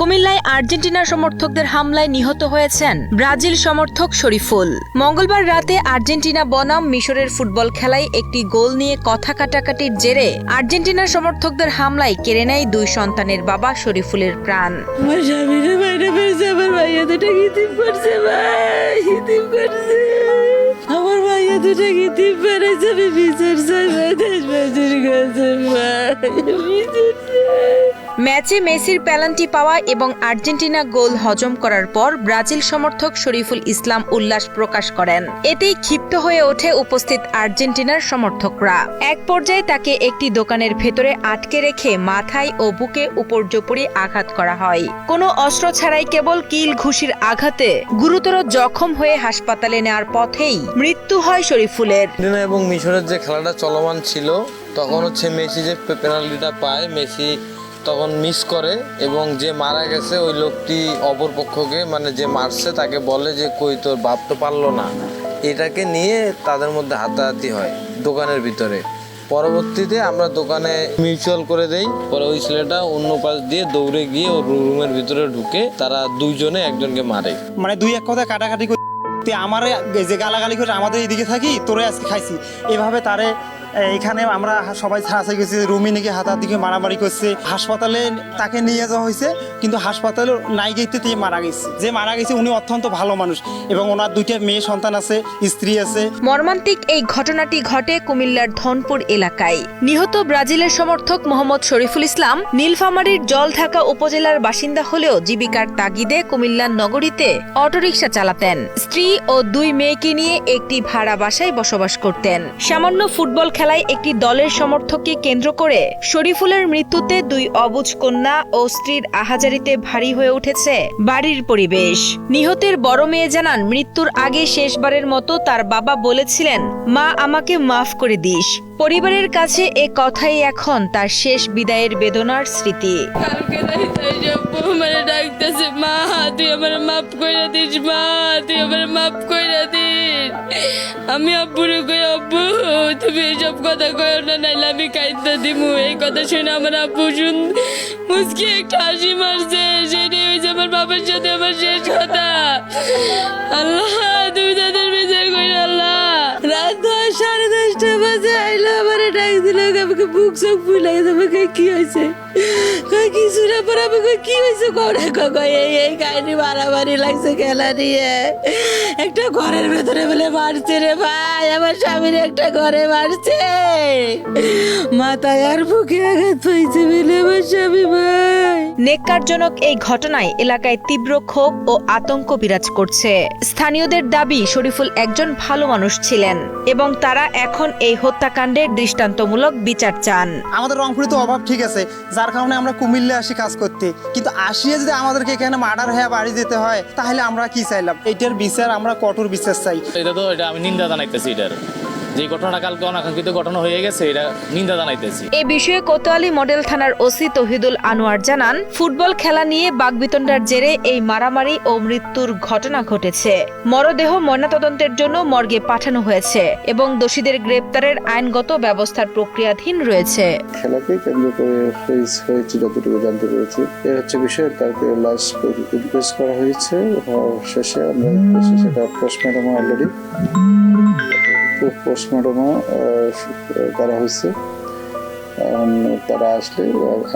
কুমিল্লায় আর্জেন্টিনার সমর্থকদের হামলায় নিহত হয়েছেন ব্রাজিল সমর্থক শরীফুল। মঙ্গলবার রাতে আর্জেন্টিনা বনাম মিশরের ফুটবল খেলায় একটি গোল নিয়ে কথা কাটাকাটির জেরে আর্জেন্টিনার সমর্থকদের হামলায় কেড়ে নেয় দুই সন্তানের বাবা শরীফুলের প্রাণ। আমার স্বামীরে বাইরে ফেলছে, আমার ভাইয়া দুটা গিতিম করছে, ভাই গিতিম করছে, আমার ভাইয়া দুটা গিতিম করেছে, আমি বিচার চাই, দেশ বাজির কাছে ম্যাচে মেসির পেনাল্টি পাওয়া এবং আর্জেন্টিনা গোল হজম করার পর ব্রাজিল সমর্থক শরীফুল ইসলাম উল্লাস প্রকাশ করেন। এতেই ক্ষিপ্ত হয়ে ওঠে উপস্থিত আর্জেন্টিনার সমর্থকরা। এক পর্যায়ে তাকে একটি দোকানের ভেতরে আটকে রেখে মাথায় ও বুকে উপর্যুপরি আঘাত করা হয়। কোনো অস্ত্র ছাড়াই কেবল কিল ঘুষির আঘাতে গুরুতর জখম হয়ে হাসপাতালে নেওয়ার পথেই মৃত্যু হয় শরীফুলের। এবং মিশরের যে খেলাটা চলমান ছিল তখন মেসি যে পেনাল্টিটা পায়, মেসি তখন মিস করে এবং যে মারা গেছে ওই লোকটি অপর পক্ষকে মানে যে মারছে তাকে বলে যে কই তোর বাপ তো পারলো না। এটাকে নিয়ে তাদের মধ্যে হাতাহাতি হয় দোকানের ভিতরে। পরবর্তীতে আমরা দোকানে মিউচুয়াল করে দেই। পরে ওই ছেলেটা অন্য পাশ দিয়ে দৌড়ে গিয়ে ওর রুমের ভিতরে ঢুকে তারা দুইজনে একজনকে মারে। মানে দুই এক কথা কাটাকাটি করে আমার যে গালাগালি করে আমাদের এইদিকে থাকি তোরে আজকে খাইছি এভাবে তারে এখানে আমরা সবাই ছাড়াছাড়ি করছি। রুমে নাকি হাতাহাতি মারামারি করছে। হাসপাতালে তাকে নিয়ে যাওয়া হয়েছে, কিন্তু হাসপাতালে নাই গেতে মারা গেছে। যে মারা গেছে উনি অত্যন্ত ভালো মানুষ এবং ওনার দুইটা মেয়ে সন্তান আছে, স্ত্রী আছে। মর্মান্তিক এই ঘটনাটি ঘটে কুমিল্লার ধনপুর এলাকায়। নিহত ব্রাজিলের সমর্থক মোহাম্মদ শরীফুল ইসলাম নীলফামারীর জলঢাকা উপজেলার বাসিন্দা হলেও জীবিকার তাগিদে কুমিল্লার নগরীতে অটোরিকশা চালাতেন। স্ত্রী ও দুই মেয়েকে নিয়ে একটি ভাড়া বাসায় বসবাস করতেন। সামান্য ফুটবল খেলায় একটি দলের সমর্থককে কেন্দ্র করে শরীফুলের মৃত্যুতে দুই অবুঝ কন্যা ও স্ত্রীর আহাজারিতে ভারী হয়ে উঠেছে বাড়ির পরিবেশ। নিহতের বড় মেয়ে জানান, মৃত্যুর আগে শেষবারের মতো তার বাবা বলেছিলেন, মা আমাকে মাফ করে দিস। পরিবারের কাছে এ কথাই এখন তার শেষ বিদায়ের বেদনার স্মৃতি। কালকে আমার ডাকতেছে, মা তুই আমার মাফ করে দিস, মা তুই আমার মাফ করে দিস। আমি আব্বুরে কই, আব্বু তুমি এসব কথা কয়ো না, নাইলে আমি কাইতে দিমু। এই কথা শুনে আমার আব্বু মুসকি একটা হাসি মারছে। সেটাই হয়েছে আমার বাবার সাথে আমার শেষ কথা। আল্লাহ তুমি তাদের বিচার করে। আল্লাহ রাত 10-10:30 বাজে আইলো, আমার ডাক দিল, আমাকে বুক চোখ ফুলাই আমাকে কি হয়েছে কিছু না পর আমাকে কি হয়েছে এই কাহিনী মারামারি লাগছে খেলা নিয়ে। একটা ঘরের ভেতরে বলে মারছে রে ভাই, আমার স্বামীর একটা ঘরে মারছে, মাথায় আর বুকে আঘাত পাইছে বলে আমার স্বামী ভাই। নেককারজনক এই ঘটনায় এলাকায় তীব্র ক্ষোভ ও আতঙ্ক বিরাজ করছে। স্থানীয়দের দাবি, শরীফুল একজন ভালো মানুষ ছিলেন এবং তারা এখন এই হত্যাকাণ্ডের দৃষ্টান্তমূলক বিচার চান। আমাদের রংপুরে তো অভাব ঠিক আছে, যার কারণে আমরা কুমিল্লা আসি কাজ করতে, কিন্তু আসিয়ে যদি আমাদেরকে এখানে মার্ডার হয়ে বাড়ি যেতে হয় তাহলে আমরা কি চাইলাম? এইটার বিচার আমরা কঠোর বিচার চাই। এটা আমি নিন্দা জানাইতেছি। এটার যে ঘটনা কালকে অনাকাঙ্ক্ষিত ঘটনা হয়ে গেছে, এটা নিন্দা জানাইতেছি। এ বিষয়ে কোতোয়ালি মডেল থানার ওসি তৌহিদুল আনোয়ার জানান, ফুটবল খেলা নিয়ে বাকবিতণ্ডার জেরে এই মারামারি ও মৃত্যুর ঘটনা ঘটেছে। মরদেহ ময়নাতদন্তের জন্য মর্গে পাঠানো হয়েছে এবং দোষীদের গ্রেপ্তারের আইনগত ব্যবস্থার প্রক্রিয়াধীন রয়েছে। খেলাকে কেন্দ্র করে হয়েছে যতটুকু জানতে পেরেছি, এ হচ্ছে বিষয়। তাকে লাশ ইনকোয়েস্ট করা হয়েছে, শেষে আমরা সেটা পোস্টমর্টম অলরেডি পোস্টমর্টমও করা হয়েছে। তারা আসলে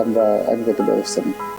আমরা আইনগত ব্যবস্থা নিই।